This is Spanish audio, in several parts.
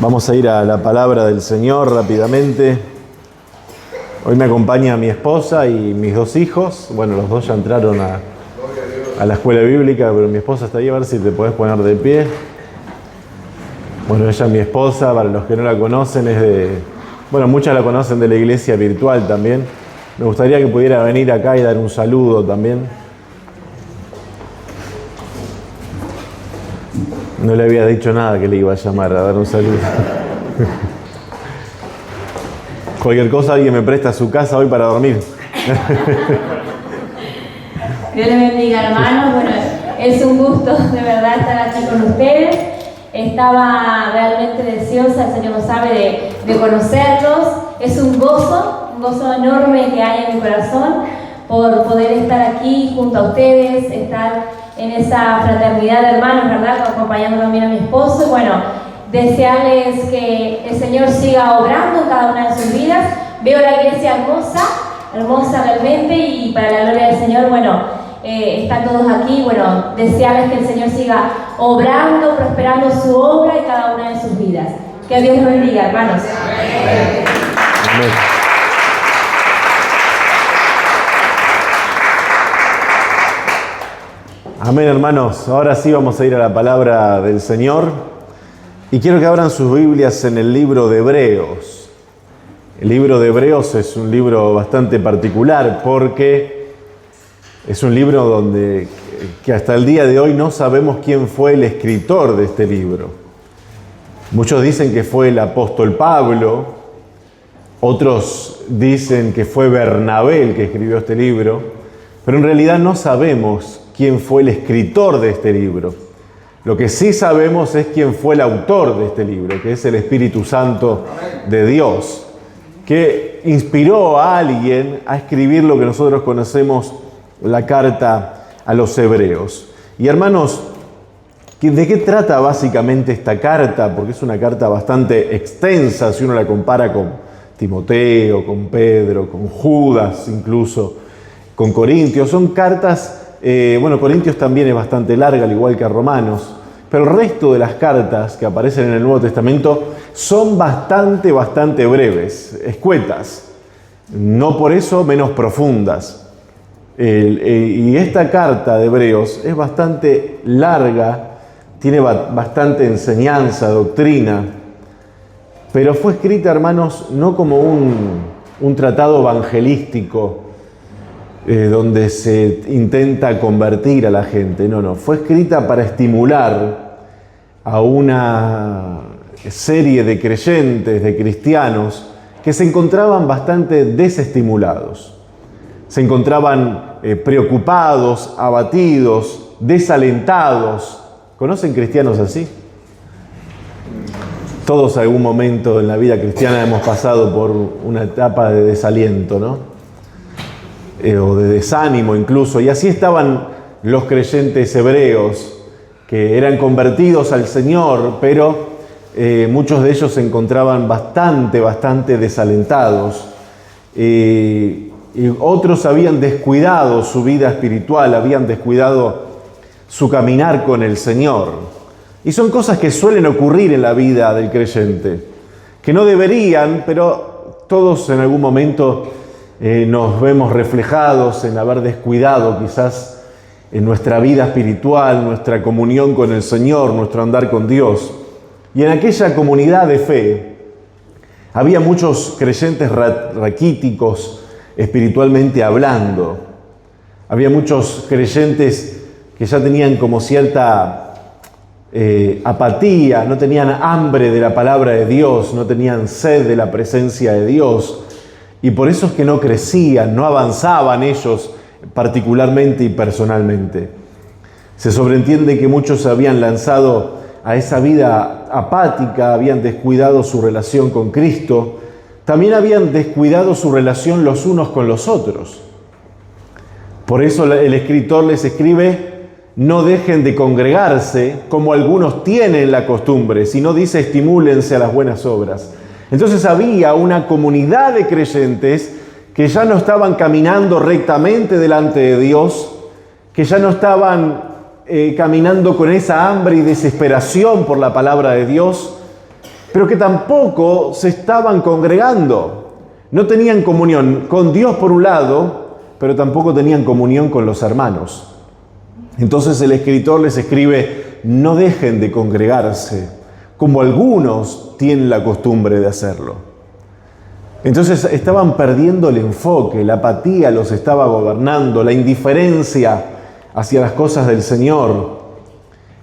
Vamos a ir a la palabra del Señor rápidamente. Hoy me acompaña mi esposa y mis dos hijos. Bueno, los dos ya entraron a la escuela bíblica, pero mi esposa está ahí. A ver si te podés poner de pie. Bueno, ella es mi esposa, para los que no la conocen, muchas la conocen de la iglesia virtual también. Me gustaría que pudiera venir acá y dar un saludo también. No le había dicho nada que le iba a llamar a dar un saludo. Cualquier cosa, alguien me presta su casa hoy para dormir. Dios les bendiga, hermanos. Bueno, es un gusto de verdad estar aquí con ustedes. Estaba realmente deseosa, el Señor lo sabe, de conocerlos. Es un gozo enorme que hay en mi corazón por poder estar aquí junto a ustedes, estar en esa fraternidad de hermanos, ¿verdad? Acompañando también a mi esposo. Bueno, desearles que el Señor siga obrando en cada una de sus vidas. Veo la iglesia hermosa realmente, y para la gloria del Señor, están todos aquí. Bueno, desearles que el Señor siga obrando, prosperando su obra en cada una de sus vidas. Que Dios los bendiga, hermanos. Amén. Amén, hermanos. Ahora sí vamos a ir a la palabra del Señor. Y quiero que abran sus Biblias en el libro de Hebreos. El libro de Hebreos es un libro bastante particular porque es un libro que hasta el día de hoy no sabemos quién fue el escritor de este libro. Muchos dicen que fue el apóstol Pablo, otros dicen que fue Bernabé el que escribió este libro, pero en realidad no sabemos quién fue el escritor de este libro. Lo que sí sabemos es quién fue el autor de este libro, que es el Espíritu Santo de Dios, que inspiró a alguien a escribir lo que nosotros conocemos, la carta a los Hebreos. Y hermanos, ¿de qué trata básicamente esta carta? Porque es una carta bastante extensa si uno la compara con Timoteo, con Pedro, con Judas incluso, con Corintios. Son cartas, Corintios también es bastante larga, al igual que Romanos, pero el resto de las cartas que aparecen en el Nuevo Testamento son bastante breves, escuetas, no por eso menos profundas. Y esta carta de Hebreos es bastante larga, tiene bastante enseñanza, doctrina, pero fue escrita, hermanos, no como un tratado evangelístico donde se intenta convertir a la gente. No, fue escrita para estimular a una serie de creyentes, de cristianos, que se encontraban bastante desestimulados. Se encontraban preocupados, abatidos, desalentados. ¿Conocen cristianos así? Todos en algún momento en la vida cristiana hemos pasado por una etapa de desaliento, ¿no? O de desánimo incluso. Y así estaban los creyentes hebreos, que eran convertidos al Señor, pero muchos de ellos se encontraban bastante desalentados. Y otros habían descuidado su vida espiritual, habían descuidado su caminar con el Señor. Y son cosas que suelen ocurrir en la vida del creyente, que no deberían, pero todos en algún momento nos vemos reflejados en haber descuidado quizás en nuestra vida espiritual, nuestra comunión con el Señor, nuestro andar con Dios. Y en aquella comunidad de fe había muchos creyentes raquíticos, espiritualmente hablando. Había muchos creyentes que ya tenían como cierta apatía, no tenían hambre de la palabra de Dios, no tenían sed de la presencia de Dios. Y por eso es que no crecían, no avanzaban ellos particularmente y personalmente. Se sobreentiende que muchos se habían lanzado a esa vida apática, habían descuidado su relación con Cristo, también habían descuidado su relación los unos con los otros. Por eso el escritor les escribe: no dejen de congregarse como algunos tienen la costumbre, sino dice: estimúlense a las buenas obras. Entonces había una comunidad de creyentes que ya no estaban caminando rectamente delante de Dios, que ya no estaban caminando con esa hambre y desesperación por la palabra de Dios, pero que tampoco se estaban congregando. No tenían comunión con Dios por un lado, pero tampoco tenían comunión con los hermanos. Entonces el escritor les escribe: no dejen de congregarse, como algunos tienen la costumbre de hacerlo. Entonces estaban perdiendo el enfoque, la apatía los estaba gobernando, la indiferencia hacia las cosas del Señor.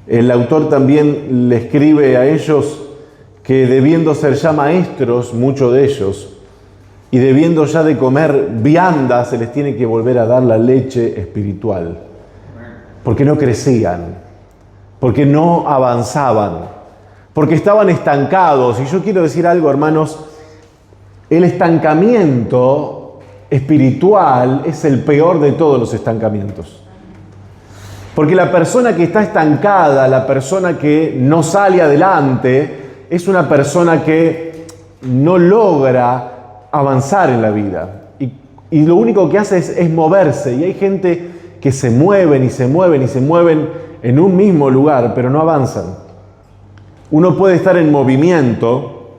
El autor también le escribe a ellos que, debiendo ser ya maestros, muchos de ellos, y debiendo ya de comer vianda, se les tiene que volver a dar la leche espiritual. Porque no crecían, porque no avanzaban, porque estaban estancados. Y yo quiero decir algo, hermanos: el estancamiento espiritual es el peor de todos los estancamientos. Porque la persona que está estancada, la persona que no sale adelante, es una persona que no logra avanzar en la vida. Y lo único que hace es moverse. Y hay gente que se mueven y se mueven y se mueven en un mismo lugar, pero no avanzan. Uno puede estar en movimiento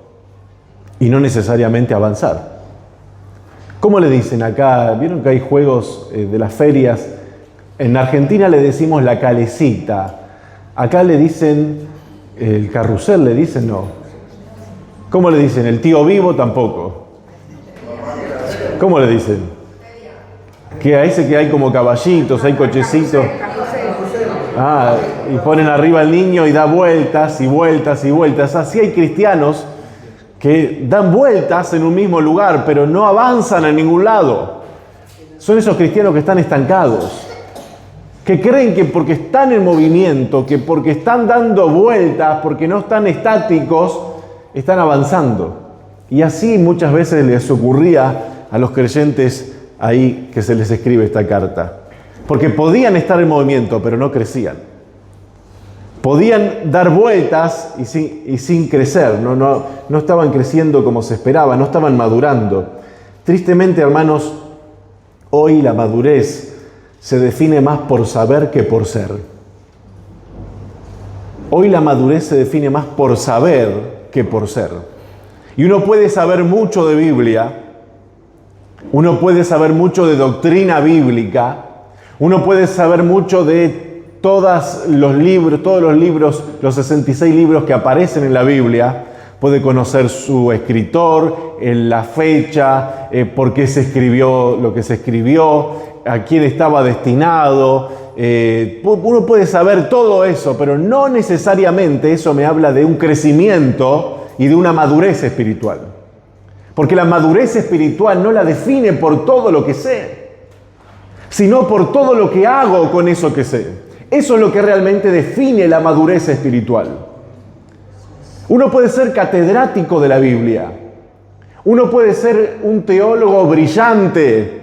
y no necesariamente avanzar. ¿Cómo le dicen acá? ¿Vieron que hay juegos de las ferias? En Argentina le decimos la calecita. Acá le dicen el carrusel, le dicen, no. ¿Cómo le dicen? El tío vivo tampoco. ¿Cómo le dicen? Que a ese que hay como caballitos, hay cochecitos. Y ponen arriba al niño y da vueltas y vueltas y vueltas. Así hay cristianos que dan vueltas en un mismo lugar, pero no avanzan a ningún lado. Son esos cristianos que están estancados, que creen que porque están en movimiento, que porque están dando vueltas, porque no están estáticos, están avanzando. Y así muchas veces les ocurría a los creyentes ahí que se les escribe esta carta. Porque podían estar en movimiento, pero no crecían. Podían dar vueltas y sin crecer. No estaban creciendo como se esperaba, no estaban madurando. Tristemente, hermanos, hoy la madurez se define más por saber que por ser. Hoy la madurez se define más por saber que por ser. Y uno puede saber mucho de Biblia, uno puede saber mucho de doctrina bíblica, uno puede saber mucho de todos los libros, los 66 libros que aparecen en la Biblia. Puede conocer su escritor, la fecha, por qué se escribió lo que se escribió, a quién estaba destinado. Uno puede saber todo eso, pero no necesariamente eso me habla de un crecimiento y de una madurez espiritual. Porque la madurez espiritual no la define por todo lo que sé, sino por todo lo que hago con eso que sé. Eso es lo que realmente define la madurez espiritual. Uno puede ser catedrático de la Biblia, uno puede ser un teólogo brillante,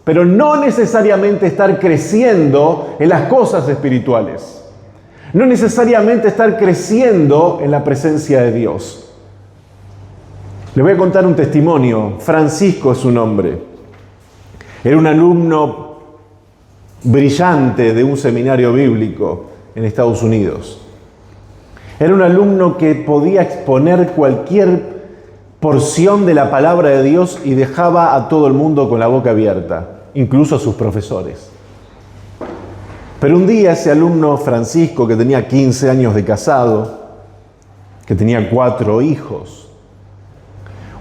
pero no necesariamente estar creciendo en las cosas espirituales. No necesariamente estar creciendo en la presencia de Dios. Le voy a contar un testimonio. Francisco es su nombre. Era un alumno brillante de un seminario bíblico en Estados Unidos. Era un alumno que podía exponer cualquier porción de la palabra de Dios y dejaba a todo el mundo con la boca abierta, incluso a sus profesores. Pero un día ese alumno Francisco, que tenía 15 años de casado, que tenía 4 hijos,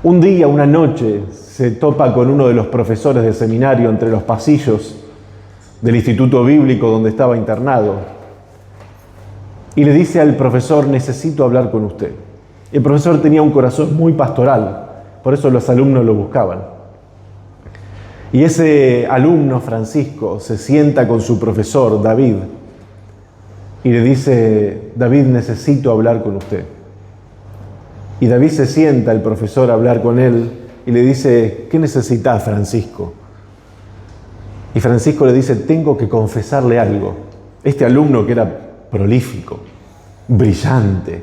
un día, una noche, se topa con uno de los profesores de seminario entre los pasillos del instituto bíblico donde estaba internado y le dice al profesor: necesito hablar con usted. El profesor tenía un corazón muy pastoral, por eso los alumnos lo buscaban. Y ese alumno, Francisco, se sienta con su profesor, David, y le dice: David, necesito hablar con usted. Y David se sienta, el profesor, a hablar con él y le dice: ¿qué necesitas, Francisco? Y Francisco le dice: tengo que confesarle algo. Este alumno, que era prolífico, brillante,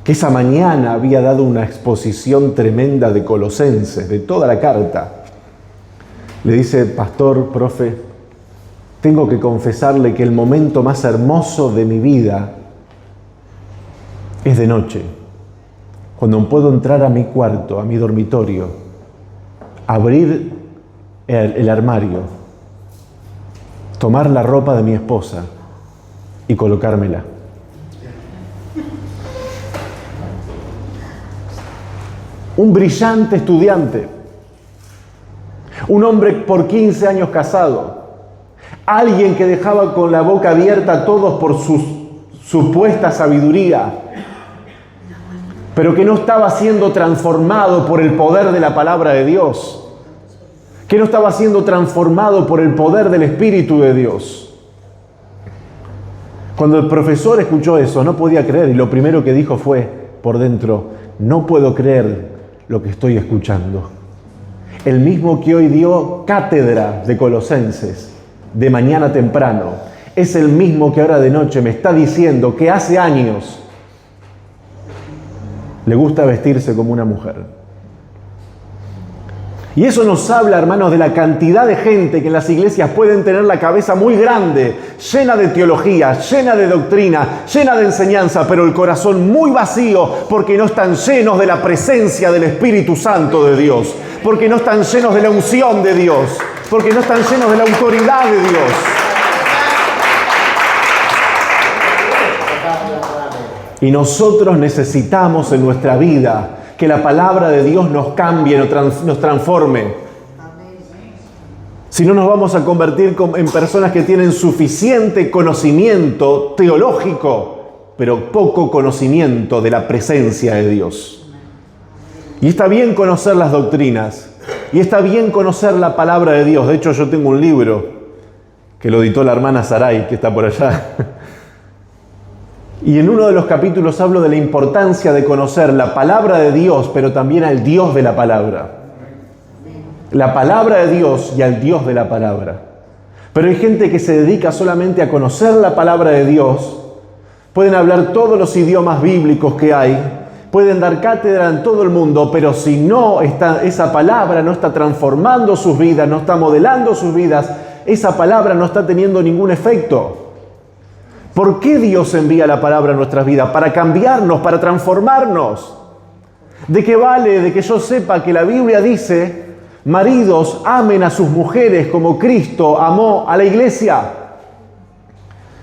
que esa mañana había dado una exposición tremenda de Colosenses, de toda la carta, le dice: pastor, profe, tengo que confesarle que el momento más hermoso de mi vida es de noche. cuando puedo entrar a mi cuarto, a mi dormitorio, abrir el armario, tomar la ropa de mi esposa y colocármela. Un brillante estudiante, un hombre por 15 años casado, alguien que dejaba con la boca abierta a todos por su supuesta sabiduría, pero que no estaba siendo transformado por el poder de la palabra de Dios, que no estaba siendo transformado por el poder del Espíritu de Dios. Cuando el profesor escuchó eso, no podía creer, y lo primero que dijo fue, por dentro, no puedo creer lo que estoy escuchando. El mismo que hoy dio cátedra de Colosenses, de mañana temprano, es el mismo que ahora de noche me está diciendo que hace años le gusta vestirse como una mujer. Y eso nos habla, hermanos, de la cantidad de gente que en las iglesias pueden tener la cabeza muy grande, llena de teología, llena de doctrina, llena de enseñanza, pero el corazón muy vacío porque no están llenos de la presencia del Espíritu Santo de Dios, porque no están llenos de la unción de Dios, porque no están llenos de la autoridad de Dios. Y nosotros necesitamos en nuestra vida que la palabra de Dios nos cambie, nos transforme. Si no, nos vamos a convertir en personas que tienen suficiente conocimiento teológico, pero poco conocimiento de la presencia de Dios. Y está bien conocer las doctrinas, y está bien conocer la palabra de Dios. De hecho, yo tengo un libro que lo editó la hermana Saray, que está por allá. Y en uno de los capítulos hablo de la importancia de conocer la palabra de Dios, pero también al Dios de la palabra. La palabra de Dios y al Dios de la palabra. Pero hay gente que se dedica solamente a conocer la palabra de Dios. Pueden hablar todos los idiomas bíblicos que hay. Pueden dar cátedra en todo el mundo, pero si no está, esa palabra no está transformando sus vidas, no está modelando sus vidas, esa palabra no está teniendo ningún efecto. ¿Por qué Dios envía la palabra a nuestras vidas? Para cambiarnos, para transformarnos. ¿De qué vale de que yo sepa que la Biblia dice, maridos, amen a sus mujeres como Cristo amó a la iglesia,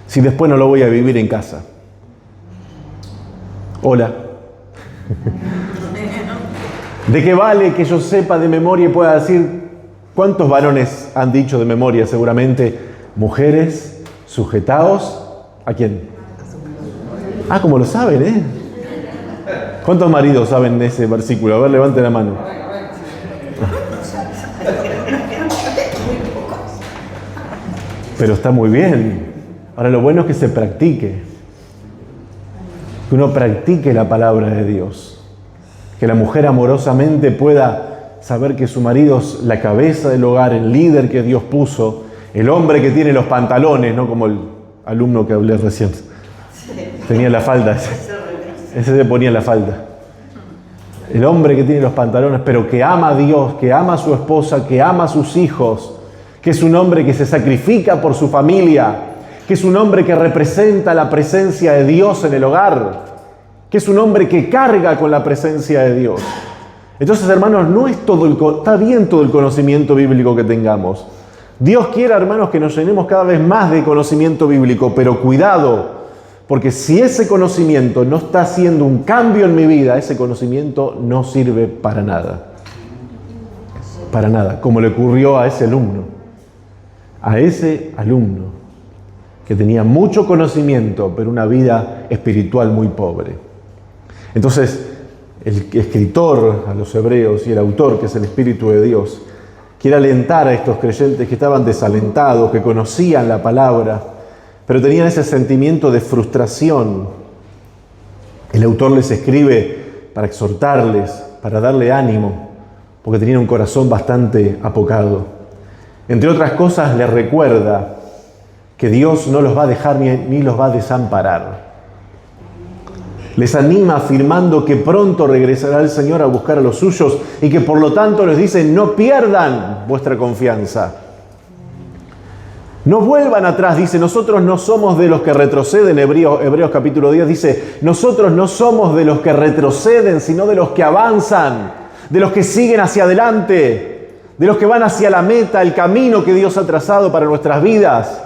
si después no lo voy a vivir en casa? Hola. ¿De qué vale que yo sepa de memoria y pueda decir, cuántos varones han dicho de memoria seguramente, mujeres, sujetaos, ¿a quién? Ah, como lo saben, ¿eh? ¿Cuántos maridos saben ese versículo? A ver, levanten la mano. Pero está muy bien. Ahora, lo bueno es que se practique. Que uno practique la palabra de Dios. Que la mujer amorosamente pueda saber que su marido es la cabeza del hogar, el líder que Dios puso, el hombre que tiene los pantalones, no como el alumno que hablé recién. Tenía la falda, ese se ponía la falda. El hombre que tiene los pantalones, pero que ama a Dios, que ama a su esposa, que ama a sus hijos, que es un hombre que se sacrifica por su familia, que es un hombre que representa la presencia de Dios en el hogar, que es un hombre que carga con la presencia de Dios. Entonces, hermanos, no es está bien todo el conocimiento bíblico que tengamos. Dios quiere, hermanos, que nos llenemos cada vez más de conocimiento bíblico, pero cuidado, porque si ese conocimiento no está haciendo un cambio en mi vida, ese conocimiento no sirve para nada. Para nada, como le ocurrió a ese alumno que tenía mucho conocimiento, pero una vida espiritual muy pobre. Entonces, el escritor a los hebreos y el autor, que es el Espíritu de Dios, quiere alentar a estos creyentes que estaban desalentados, que conocían la palabra, pero tenían ese sentimiento de frustración. El autor les escribe para exhortarles, para darle ánimo, porque tenían un corazón bastante apocado. Entre otras cosas, les recuerda que Dios no los va a dejar ni los va a desamparar. Les anima afirmando que pronto regresará el Señor a buscar a los suyos y que por lo tanto les dice, no pierdan vuestra confianza. No vuelvan atrás, dice, nosotros no somos de los que retroceden. Hebreos capítulo 10 dice, nosotros no somos de los que retroceden, sino de los que avanzan, de los que siguen hacia adelante, de los que van hacia la meta, el camino que Dios ha trazado para nuestras vidas.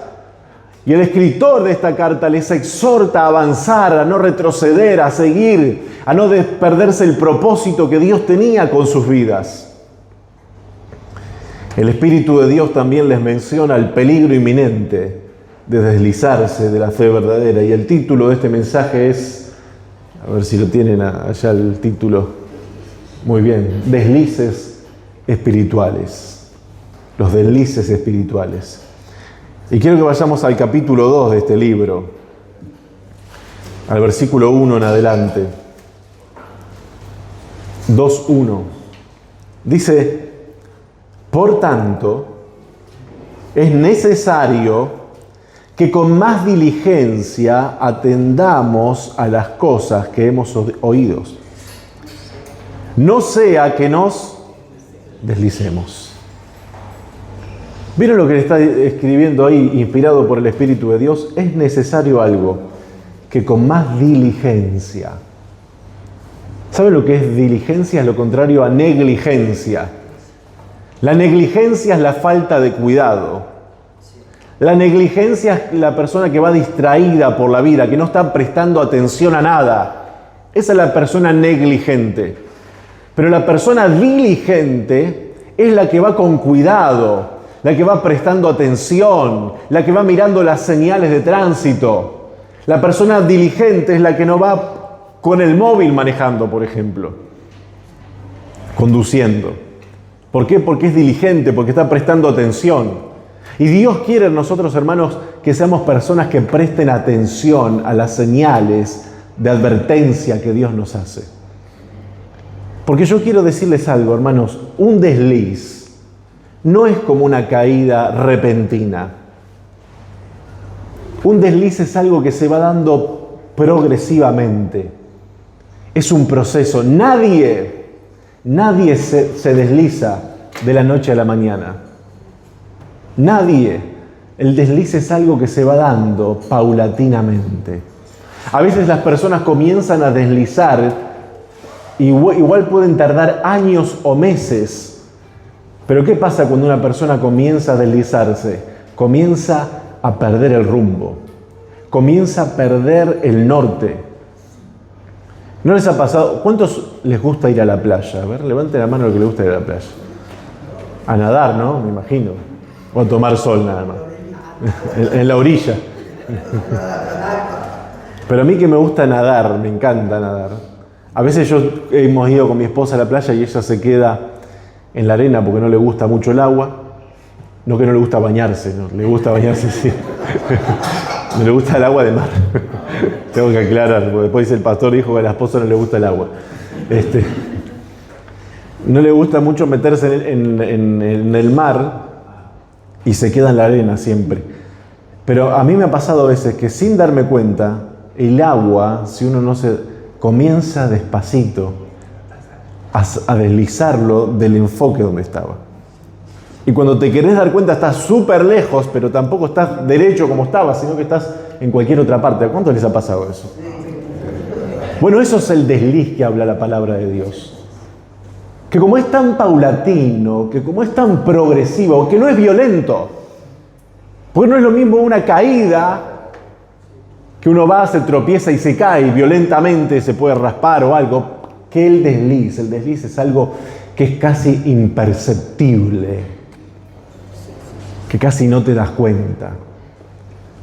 Y el escritor de esta carta les exhorta a avanzar, a no retroceder, a seguir, a no perderse el propósito que Dios tenía con sus vidas. El Espíritu de Dios también les menciona el peligro inminente de deslizarse de la fe verdadera. Y el título de este mensaje es, a ver si lo tienen allá el título, muy bien, deslices espirituales. Los deslices espirituales. Y quiero que vayamos al capítulo 2 de este libro, al versículo 1 en adelante. 2:1. Dice, por tanto, es necesario que con más diligencia atendamos a las cosas que hemos oído. No sea que nos deslicemos. ¿Vieron lo que le está escribiendo ahí, inspirado por el Espíritu de Dios? Es necesario algo, que con más diligencia. ¿Saben lo que es diligencia? Es lo contrario a negligencia. La negligencia es la falta de cuidado. La negligencia es la persona que va distraída por la vida, que no está prestando atención a nada. Esa es la persona negligente. Pero la persona diligente es la que va con cuidado, la que va prestando atención, la que va mirando las señales de tránsito. La persona diligente es la que no va con el móvil manejando, por ejemplo, conduciendo. ¿Por qué? Porque es diligente, porque está prestando atención. Y Dios quiere en nosotros, hermanos, que seamos personas que presten atención a las señales de advertencia que Dios nos hace. Porque yo quiero decirles algo, hermanos, un desliz no es como una caída repentina. Un desliz es algo que se va dando progresivamente. Es un proceso. Nadie se desliza de la noche a la mañana. Nadie. El desliz es algo que se va dando paulatinamente. A veces las personas comienzan a deslizar, igual pueden tardar años o meses. Pero ¿qué pasa cuando una persona comienza a deslizarse? Comienza a perder el rumbo. Comienza a perder el norte. ¿No les ha pasado? ¿Cuántos les gusta ir a la playa? A ver, levanten la mano lo que les gusta ir a la playa. A nadar, ¿no? Me imagino. O a tomar sol nada más. En la orilla. Pero a mí que me gusta nadar, me encanta nadar. A veces hemos ido con mi esposa a la playa y ella se queda en la arena porque no le gusta mucho el agua. No que no le gusta bañarse, no, le gusta bañarse, sí. No le gusta el agua de mar. Tengo que aclarar, porque después dice el pastor, dijo que a la esposa no le gusta el agua. No le gusta mucho meterse en el mar y se queda en la arena siempre. Pero a mí me ha pasado a veces que sin darme cuenta, el agua, si uno no se comienza despacito a deslizarlo del enfoque donde estaba. Y cuando te querés dar cuenta estás súper lejos, pero tampoco estás derecho como estabas, sino que estás en cualquier otra parte. ¿A cuántos les ha pasado eso? Bueno, eso es el desliz que habla la palabra de Dios. Que como es tan paulatino, que como es tan progresivo, que no es violento. Porque no es lo mismo una caída, que uno va, se tropieza y se cae, y violentamente se puede raspar o algo, que el desliz. El desliz es algo que es casi imperceptible, que casi no te das cuenta.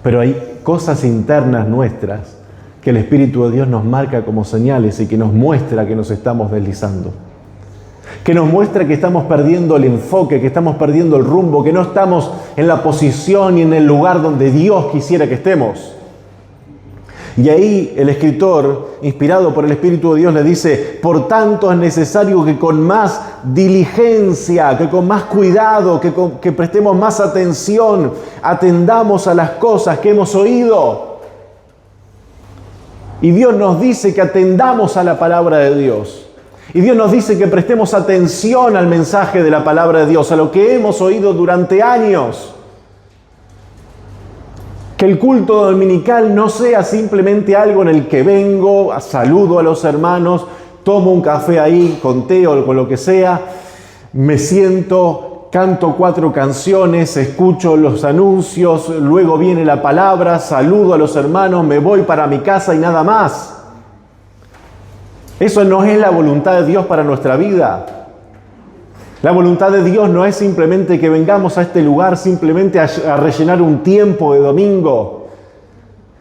Pero hay cosas internas nuestras que el Espíritu de Dios nos marca como señales y que nos muestra que nos estamos deslizando. Que nos muestra que estamos perdiendo el enfoque, que estamos perdiendo el rumbo, que no estamos en la posición y en el lugar donde Dios quisiera que estemos. Y ahí el escritor, inspirado por el Espíritu de Dios, le dice, por tanto es necesario que con más diligencia, que con más cuidado, que prestemos más atención, atendamos a las cosas que hemos oído. Y Dios nos dice que atendamos a la palabra de Dios. Y Dios nos dice que prestemos atención al mensaje de la palabra de Dios, a lo que hemos oído durante años. Que el culto dominical no sea simplemente algo en el que vengo, saludo a los hermanos, tomo un café ahí con té o con lo que sea, me siento, canto 4 canciones, escucho los anuncios, luego viene la palabra, saludo a los hermanos, me voy para mi casa y nada más. Eso no es la voluntad de Dios para nuestra vida. La voluntad de Dios no es simplemente que vengamos a este lugar simplemente a rellenar un tiempo de domingo.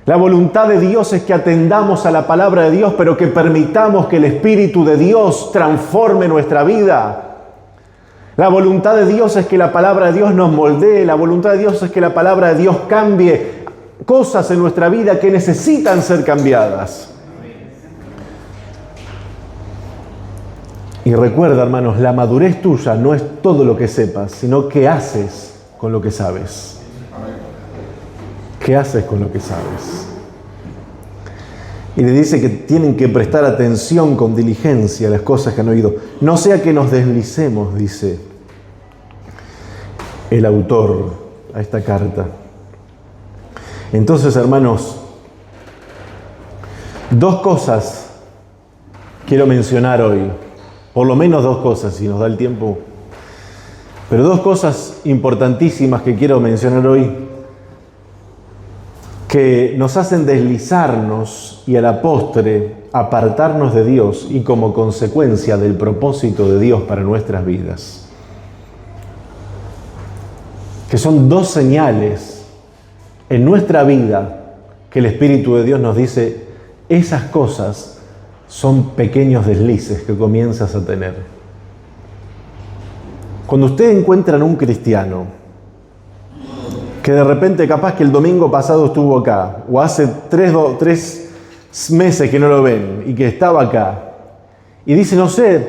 La voluntad de Dios es que atendamos a la palabra de Dios, pero que permitamos que el Espíritu de Dios transforme nuestra vida. La voluntad de Dios es que la palabra de Dios nos moldee. La voluntad de Dios es que la palabra de Dios cambie cosas en nuestra vida que necesitan ser cambiadas. Y recuerda, hermanos, la madurez tuya no es todo lo que sepas, sino qué haces con lo que sabes. ¿Qué haces con lo que sabes? Y le dice que tienen que prestar atención con diligencia a las cosas que han oído. No sea que nos deslicemos, dice el autor a esta carta. Entonces, hermanos, 2 cosas quiero mencionar hoy. Por lo menos 2 cosas, si nos da el tiempo. Pero 2 cosas importantísimas que quiero mencionar hoy, que nos hacen deslizarnos y a la postre apartarnos de Dios y como consecuencia del propósito de Dios para nuestras vidas. Que son 2 señales en nuestra vida que el Espíritu de Dios nos dice, esas cosas son pequeños deslices que comienzas a tener. Cuando ustedes encuentran un cristiano que de repente capaz que el domingo pasado estuvo acá, o hace 3 meses que no lo ven y que estaba acá, y dice, no sé,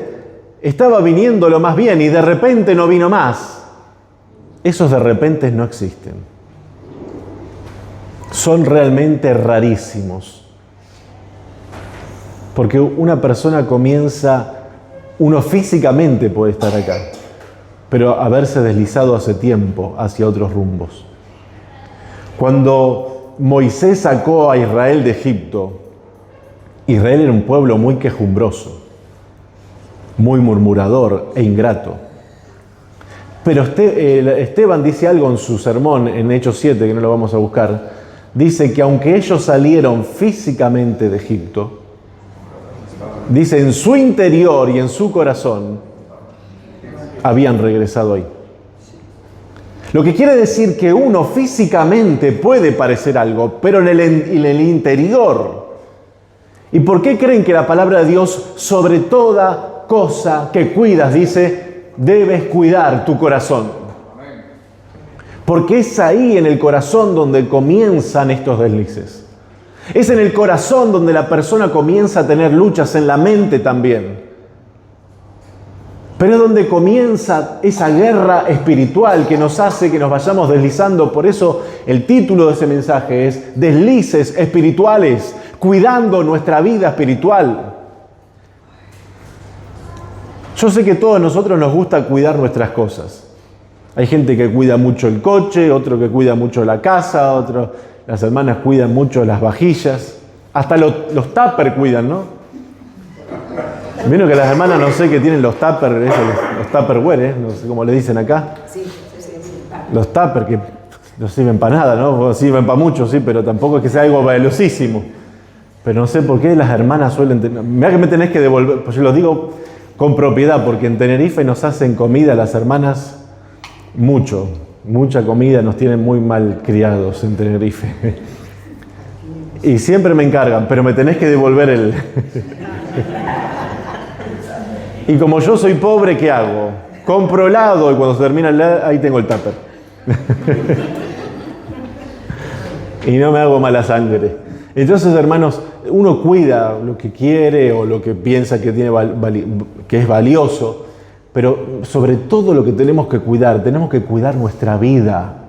estaba viniendo lo más bien y de repente no vino más. Esos de repente no existen. Son realmente rarísimos. Porque una persona comienza, uno físicamente puede estar acá, pero haberse deslizado hace tiempo hacia otros rumbos. Cuando Moisés sacó a Israel de Egipto, Israel era un pueblo muy quejumbroso, muy murmurador e ingrato. Pero Esteban dice algo en su sermón en Hechos 7, que no lo vamos a buscar. Dice que aunque ellos salieron físicamente de Egipto, dice en su interior y en su corazón habían regresado ahí. Lo que quiere decir que uno físicamente puede parecer algo, pero en el interior. ¿Y por qué creen que la palabra de Dios, sobre toda cosa que cuidas, dice, debes cuidar tu corazón? Porque es ahí en el corazón donde comienzan estos deslices. Es en el corazón donde la persona comienza a tener luchas, en la mente también. Pero es donde comienza esa guerra espiritual que nos hace que nos vayamos deslizando. Por eso el título de ese mensaje es Deslices espirituales, cuidando nuestra vida espiritual. Yo sé que a todos nosotros nos gusta cuidar nuestras cosas. Hay gente que cuida mucho el coche, otro que cuida mucho la casa, las hermanas cuidan mucho las vajillas. Hasta los tupper cuidan, ¿no? Vieron que las hermanas, no sé qué tienen los tupper, los tupperware, no sé cómo le dicen acá. Sí. Los tupper que no sirven para nada, ¿no? Sirven para mucho, sí, pero tampoco es que sea algo valiosísimo. Pero no sé por qué las hermanas suelen tener... Mirá que me tenés que devolver, pues yo lo digo con propiedad, porque en Tenerife nos hacen comida las hermanas mucha comida, nos tienen muy mal criados en Tenerife. Y siempre me encargan, pero me tenés que devolver el... Y como yo soy pobre, ¿qué hago? Compro helado y cuando se termina el helado, ahí tengo el tupper. Y no me hago mala sangre. Entonces, hermanos, uno cuida lo que quiere o lo que piensa que que es valioso, pero sobre todo lo que tenemos que cuidar nuestra vida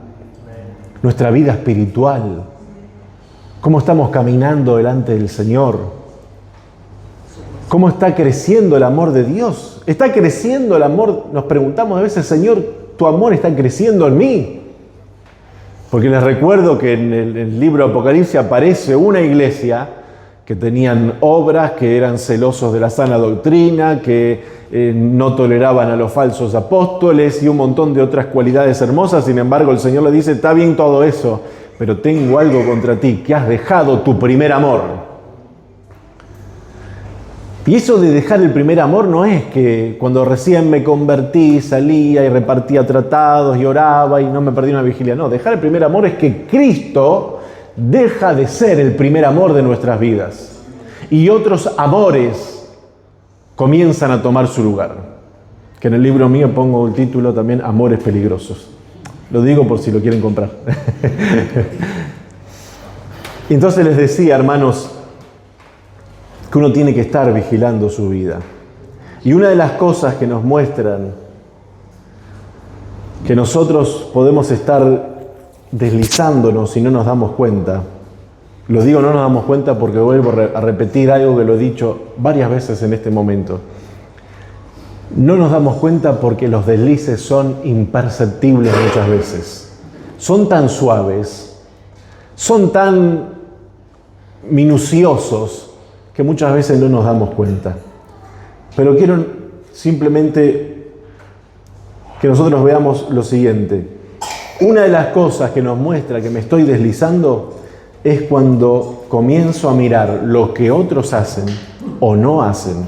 espiritual. ¿Cómo estamos caminando delante del Señor? ¿Cómo está creciendo el amor de Dios? ¿Está creciendo el amor? Nos preguntamos a veces, Señor, ¿tu amor está creciendo en mí? Porque les recuerdo que en el libro Apocalipsis aparece una iglesia que tenían obras, que eran celosos de la sana doctrina, que no toleraban a los falsos apóstoles y un montón de otras cualidades hermosas. Sin embargo, el Señor le dice, está bien todo eso, pero tengo algo contra ti, que has dejado tu primer amor. Y eso de dejar el primer amor no es que cuando recién me convertí, salía y repartía tratados y oraba y no me perdí una vigilia. No, dejar el primer amor es que Cristo deja de ser el primer amor de nuestras vidas. Y otros amores comienzan a tomar su lugar. Que en el libro mío pongo el título también, Amores Peligrosos. Lo digo por si lo quieren comprar. Y entonces les decía, hermanos, que uno tiene que estar vigilando su vida. Y una de las cosas que nos muestran que nosotros podemos estar deslizándonos si no nos damos cuenta, lo digo no nos damos cuenta porque vuelvo a repetir algo que lo he dicho varias veces en este momento. No nos damos cuenta porque los deslices son imperceptibles muchas veces. Son tan suaves, son tan minuciosos, que muchas veces no nos damos cuenta. Pero quiero simplemente que nosotros veamos lo siguiente. Una de las cosas que nos muestra que me estoy deslizando es cuando comienzo a mirar lo que otros hacen o no hacen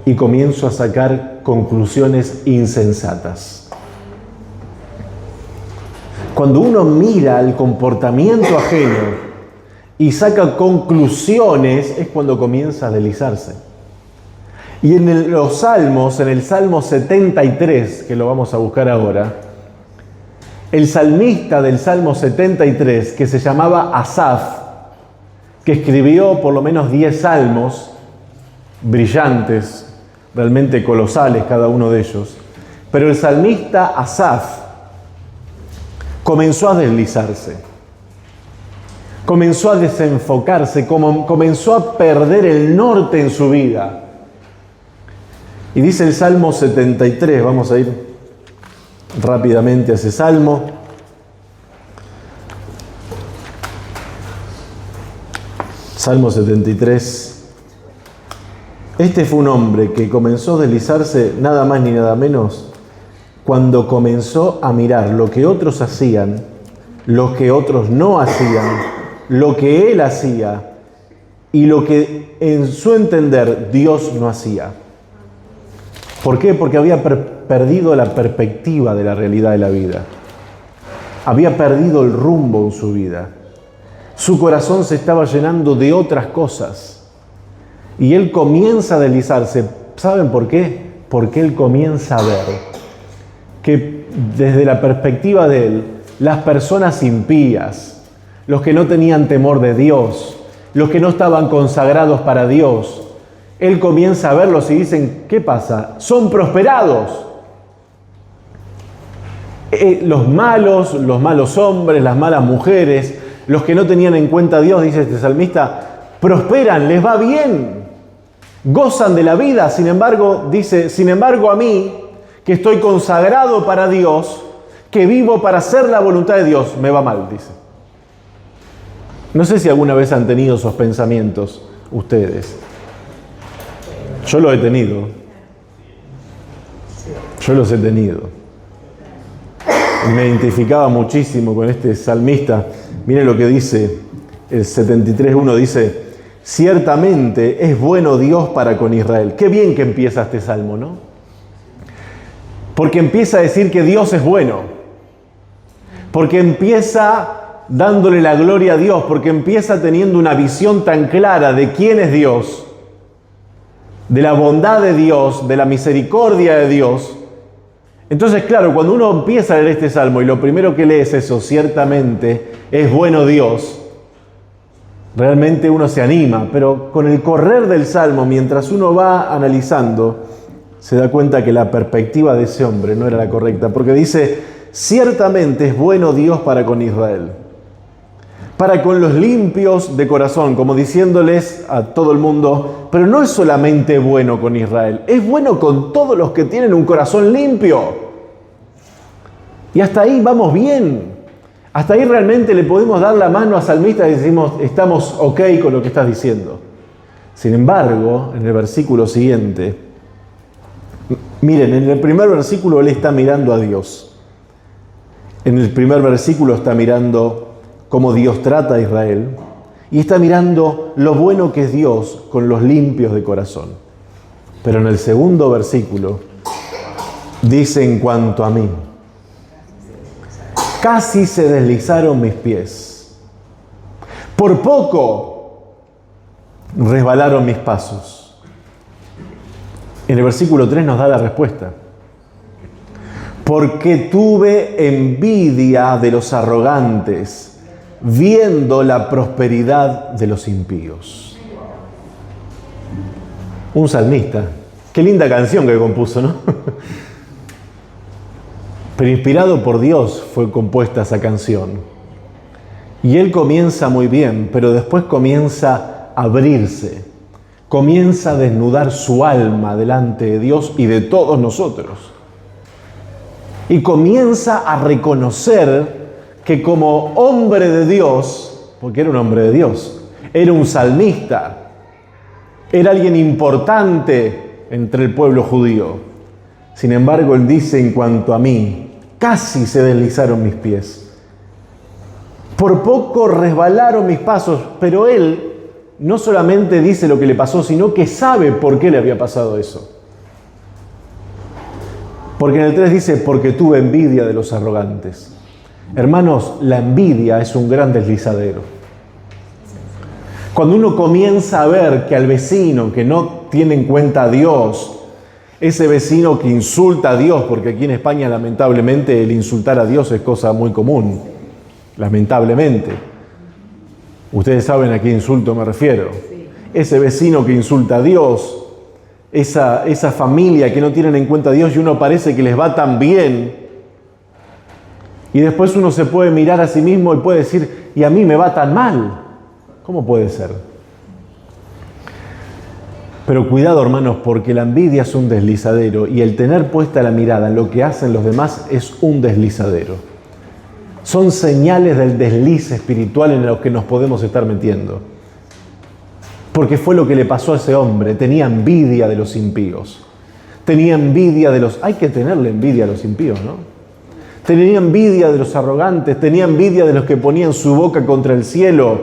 y comienzo a sacar conclusiones insensatas. Cuando uno mira el comportamiento ajeno y saca conclusiones, es cuando comienza a deslizarse. Y en los Salmos, en el Salmo 73, que lo vamos a buscar ahora, el salmista del Salmo 73, que se llamaba Asaf, que escribió por lo menos 10 salmos brillantes, realmente colosales cada uno de ellos, pero el salmista Asaf comenzó a deslizarse. Comenzó a desenfocarse, comenzó a perder el norte en su vida. Y dice el Salmo 73, vamos a ir rápidamente a ese Salmo. Salmo 73. Este fue un hombre que comenzó a deslizarse nada más ni nada menos cuando comenzó a mirar lo que otros hacían, lo que otros no hacían, lo que él hacía y lo que en su entender Dios no hacía. ¿Por qué? Porque había perdido la perspectiva de la realidad de la vida. Había perdido el rumbo en su vida. Su corazón se estaba llenando de otras cosas. Y él comienza a deslizarse. ¿Saben por qué? Porque él comienza a ver que desde la perspectiva de él, las personas impías, los que no tenían temor de Dios, los que no estaban consagrados para Dios, él comienza a verlos y dicen, ¿qué pasa? Son prosperados. Los malos hombres, las malas mujeres, los que no tenían en cuenta a Dios, dice este salmista, prosperan, les va bien, gozan de la vida. Sin embargo, dice, sin embargo a mí, que estoy consagrado para Dios, que vivo para hacer la voluntad de Dios, me va mal, dice. No sé si alguna vez han tenido esos pensamientos ustedes. Yo los he tenido. Yo los he tenido. Y me identificaba muchísimo con este salmista. Miren lo que dice el 73.1, dice, ciertamente es bueno Dios para con Israel. Qué bien que empieza este salmo, ¿no? Porque empieza a decir que Dios es bueno. Porque empieza dándole la gloria a Dios, porque empieza teniendo una visión tan clara de quién es Dios, de la bondad de Dios, de la misericordia de Dios. Entonces, claro, cuando uno empieza a leer este salmo y lo primero que lee es eso, ciertamente es bueno Dios, realmente uno se anima, pero con el correr del salmo, mientras uno va analizando, se da cuenta que la perspectiva de ese hombre no era la correcta, porque dice, ciertamente es bueno Dios para con Israel, para con los limpios de corazón, como diciéndoles a todo el mundo, pero no es solamente bueno con Israel, es bueno con todos los que tienen un corazón limpio. Y hasta ahí vamos bien. Hasta ahí realmente le podemos dar la mano a salmista y decimos, estamos ok con lo que estás diciendo. Sin embargo, en el versículo siguiente, miren, en el primer versículo él está mirando a Dios. En el primer versículo está mirando cómo Dios trata a Israel y está mirando lo bueno que es Dios con los limpios de corazón. Pero en el segundo versículo dice, en cuanto a mí, casi se deslizaron mis pies. Por poco resbalaron mis pasos. En el versículo 3 nos da la respuesta. Porque tuve envidia de los arrogantes, viendo la prosperidad de los impíos. Un salmista. Qué linda canción que compuso, ¿no? Pero inspirado por Dios fue compuesta esa canción. Y él comienza muy bien, pero después comienza a abrirse. Comienza a desnudar su alma delante de Dios y de todos nosotros. Y comienza a reconocer que como hombre de Dios, porque era un hombre de Dios, era un salmista, era alguien importante entre el pueblo judío. Sin embargo, él dice, en cuanto a mí, casi se deslizaron mis pies. Por poco resbalaron mis pasos, pero él no solamente dice lo que le pasó, sino que sabe por qué le había pasado eso. Porque en el 3 dice, porque tuve envidia de los arrogantes. Hermanos, la envidia es un gran deslizadero. Cuando uno comienza a ver que al vecino que no tiene en cuenta a Dios, ese vecino que insulta a Dios, porque aquí en España lamentablemente el insultar a Dios es cosa muy común, lamentablemente. Ustedes saben a qué insulto me refiero. Ese vecino que insulta a Dios, esa familia que no tienen en cuenta a Dios y uno parece que les va tan bien. Y después uno se puede mirar a sí mismo y puede decir, y a mí me va tan mal. ¿Cómo puede ser? Pero cuidado, hermanos, porque la envidia es un deslizadero y el tener puesta la mirada en lo que hacen los demás es un deslizadero. Son señales del desliz espiritual en los que nos podemos estar metiendo. Porque fue lo que le pasó a ese hombre. Tenía envidia de los impíos. Tenía envidia de los... Hay que tenerle envidia a los impíos, ¿no? Tenía envidia de los arrogantes. Tenía envidia de los que ponían su boca contra el cielo.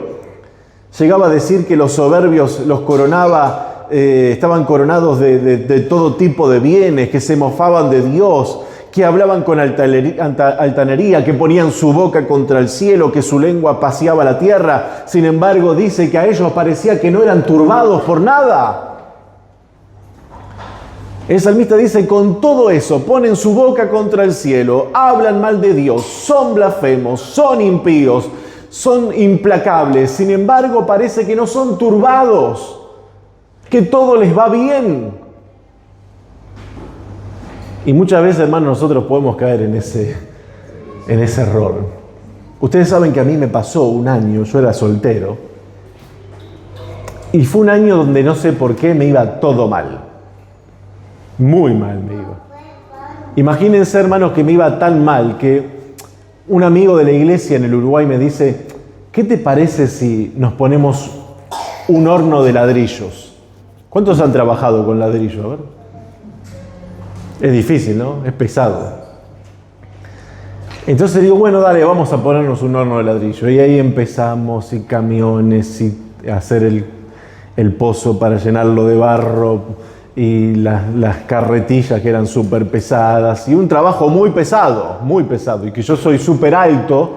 Llegaba a decir que los soberbios los coronaba... estaban coronados de todo tipo de bienes, que se mofaban de Dios, que hablaban con altanería, que ponían su boca contra el cielo, que su lengua paseaba la tierra. Sin embargo, dice que a ellos parecía que no eran turbados por nada. El salmista dice, con todo eso, ponen su boca contra el cielo, hablan mal de Dios, son blasfemos, son impíos, son implacables. Sin embargo, parece que no son turbados, que todo les va bien. Y muchas veces, hermanos, nosotros podemos caer en ese error. Ustedes saben que a mí me pasó un año, yo era soltero, y fue un año donde no sé por qué me iba todo mal. Muy mal me iba. Imagínense, hermanos, que me iba tan mal que un amigo de la iglesia en el Uruguay me dice, ¿qué te parece si nos ponemos un horno de ladrillos? ¿Cuántos han trabajado con ladrillo? A ver. Es difícil, ¿no? Es pesado. Entonces digo, bueno, dale, vamos a ponernos un horno de ladrillo. Y ahí empezamos, y camiones, y hacer el pozo para llenarlo de barro, y las carretillas que eran súper pesadas, y un trabajo muy pesado, y que yo soy súper alto,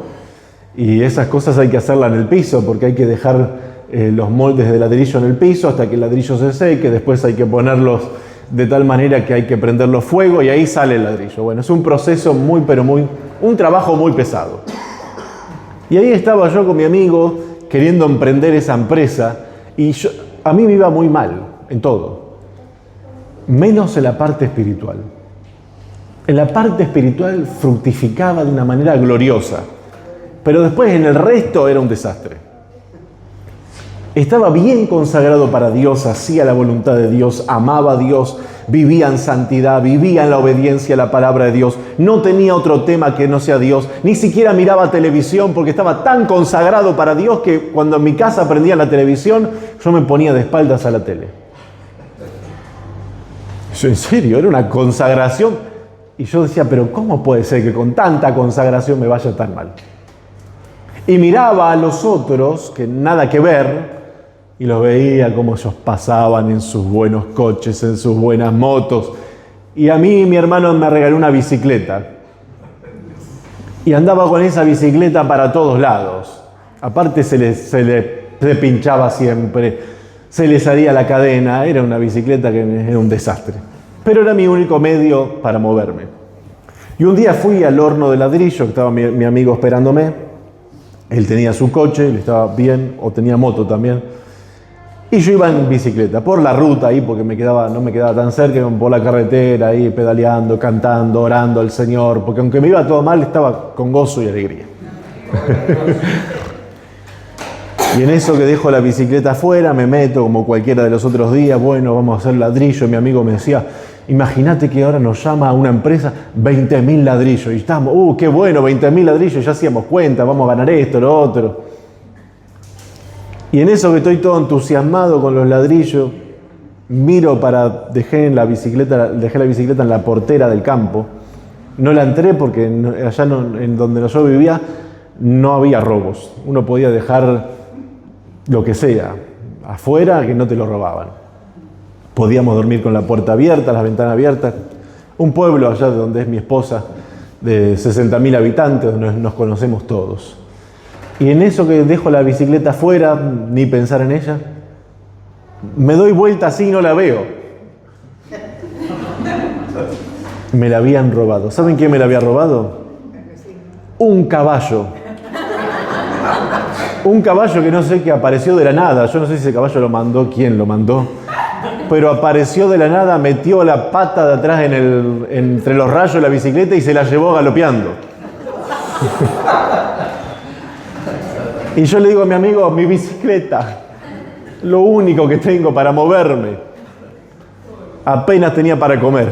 y esas cosas hay que hacerlas en el piso, porque hay que dejar los moldes de ladrillo en el piso hasta que el ladrillo se seque, después hay que ponerlos de tal manera que hay que prenderlo fuego y ahí sale el ladrillo. Bueno, es un proceso un trabajo muy pesado. Y ahí estaba yo con mi amigo queriendo emprender esa empresa y a mí me iba muy mal en todo, menos en la parte espiritual. En la parte espiritual fructificaba de una manera gloriosa, pero después en el resto era un desastre. Estaba bien consagrado para Dios, hacía la voluntad de Dios, amaba a Dios, vivía en santidad, vivía en la obediencia a la palabra de Dios, no tenía otro tema que no sea Dios, ni siquiera miraba televisión porque estaba tan consagrado para Dios que cuando en mi casa prendía la televisión, yo me ponía de espaldas a la tele. Yo, en serio, era una consagración. Y yo decía, pero ¿cómo puede ser que con tanta consagración me vaya tan mal? Y miraba a los otros, que nada que ver, y los veía como ellos pasaban en sus buenos coches, en sus buenas motos. Y a mí mi hermano me regaló una bicicleta. Y andaba con esa bicicleta para todos lados. Aparte se le pinchaba siempre, se le salía la cadena, era una bicicleta que era un desastre. Pero era mi único medio para moverme. Y un día fui al horno de ladrillo, estaba mi amigo esperándome. Él tenía su coche, le estaba bien, o tenía moto también. Y yo iba en bicicleta, por la ruta ahí, porque no me quedaba tan cerca, por la carretera ahí, pedaleando, cantando, orando al Señor, porque aunque me iba todo mal, estaba con gozo y alegría. Y en eso que dejo la bicicleta afuera, me meto como cualquiera de los otros días, bueno, vamos a hacer ladrillo. Mi amigo me decía, imagínate que ahora nos llama a una empresa 20.000 ladrillos. Y estamos, qué bueno, 20.000 ladrillos, ya hacíamos cuenta, vamos a ganar esto, lo otro. Y en eso que estoy todo entusiasmado con los ladrillos, miro dejé la bicicleta en la portera del campo. No la entré porque allá en donde yo vivía no había robos. Uno podía dejar lo que sea afuera, que no te lo robaban. Podíamos dormir con la puerta abierta, las ventanas abiertas. Un pueblo allá de donde es mi esposa, de 60.000 habitantes, donde nos conocemos todos. Y en eso que dejo la bicicleta afuera, ni pensar en ella, me doy vuelta así y no la veo. Me la habían robado. ¿Saben quién me la había robado? Un caballo. Un caballo que no sé, que apareció de la nada. Yo no sé si ese caballo lo mandó, quién lo mandó. Pero apareció de la nada, metió la pata de atrás entre los rayos de la bicicleta y se la llevó galopeando. Y yo le digo a mi amigo, mi bicicleta, lo único que tengo para moverme, apenas tenía para comer.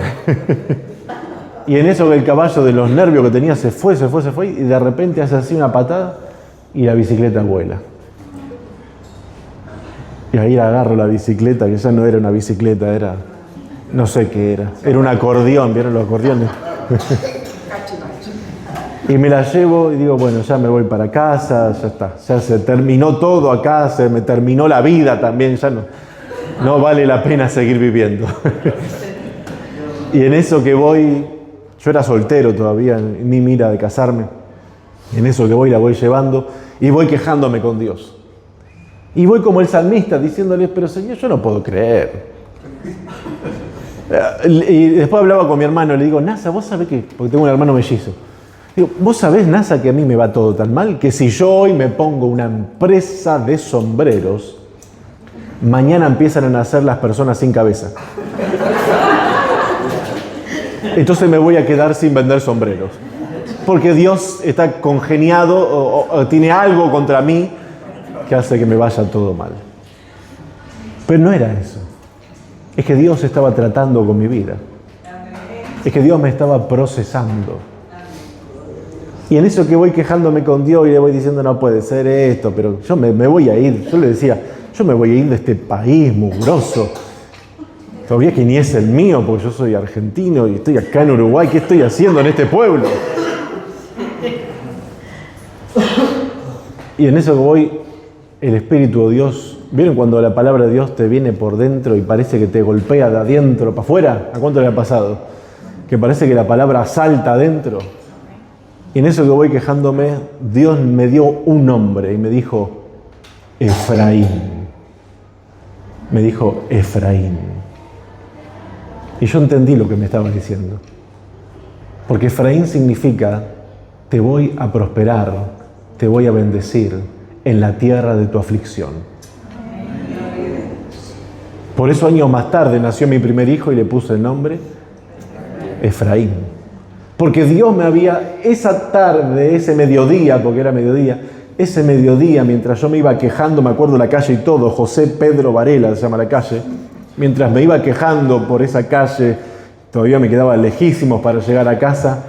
Y en eso que el caballo, de los nervios que tenía, se fue, y de repente hace así una patada y la bicicleta vuela. Y ahí agarro la bicicleta, que ya no era una bicicleta, era, no sé qué era. Era un acordeón, ¿vieron los acordeones? Y me la llevo y digo, bueno, ya me voy para casa, ya está. Ya se terminó todo acá, se me terminó la vida también, ya no vale la pena seguir viviendo. Y en eso que voy, yo era soltero todavía, ni mira de casarme. En eso que voy, la voy llevando y voy quejándome con Dios. Y voy como el salmista diciéndole, pero Señor, yo no puedo creer. Y después hablaba con mi hermano, le digo, Nasa, vos sabés que, porque tengo un hermano mellizo. Digo, vos sabés, Nasa, que a mí me va todo tan mal, que si yo hoy me pongo una empresa de sombreros, mañana empiezan a nacer las personas sin cabeza. Entonces me voy a quedar sin vender sombreros. Porque Dios está congeniado o tiene algo contra mí que hace que me vaya todo mal. Pero no era eso. Es que Dios estaba tratando con mi vida. Es que Dios me estaba procesando. Y en eso que voy quejándome con Dios y le voy diciendo, no puede ser esto, pero yo me voy a ir. Yo le decía, yo me voy a ir de este país mugroso. Todavía que ni es el mío, porque yo soy argentino y estoy acá en Uruguay. ¿Qué estoy haciendo en este pueblo? Y en eso que voy, el Espíritu de Dios, ¿vieron cuando la palabra de Dios te viene por dentro y parece que te golpea de adentro para afuera? ¿A cuánto le ha pasado? Que parece que la palabra salta adentro. Y en eso que voy quejándome, Dios me dio un nombre y me dijo, Efraín. Me dijo, Efraín. Y yo entendí lo que me estaba diciendo. Porque Efraín significa, te voy a prosperar, te voy a bendecir en la tierra de tu aflicción. Por eso años más tarde nació mi primer hijo y le puse el nombre Efraín. Porque Dios me había, esa tarde, ese mediodía, porque era mediodía, ese mediodía mientras yo me iba quejando, me acuerdo la calle y todo, José Pedro Varela se llama la calle, Mientras me iba quejando por esa calle, todavía me quedaba lejísimos para llegar a casa,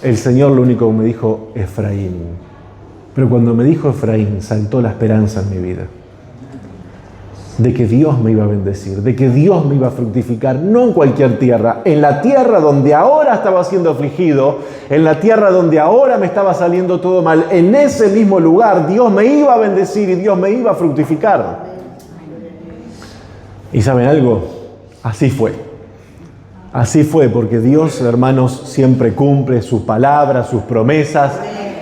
el Señor lo único que me dijo, Efraín. Pero cuando me dijo Efraín, saltó la esperanza en mi vida. De que Dios me iba a bendecir, de que Dios me iba a fructificar, no en cualquier tierra, en la tierra donde ahora estaba siendo afligido, en la tierra donde ahora me estaba saliendo todo mal, en ese mismo lugar Dios me iba a bendecir y Dios me iba a fructificar. ¿Y saben algo? Así fue. Así fue, porque Dios, hermanos, siempre cumple sus palabras, sus promesas.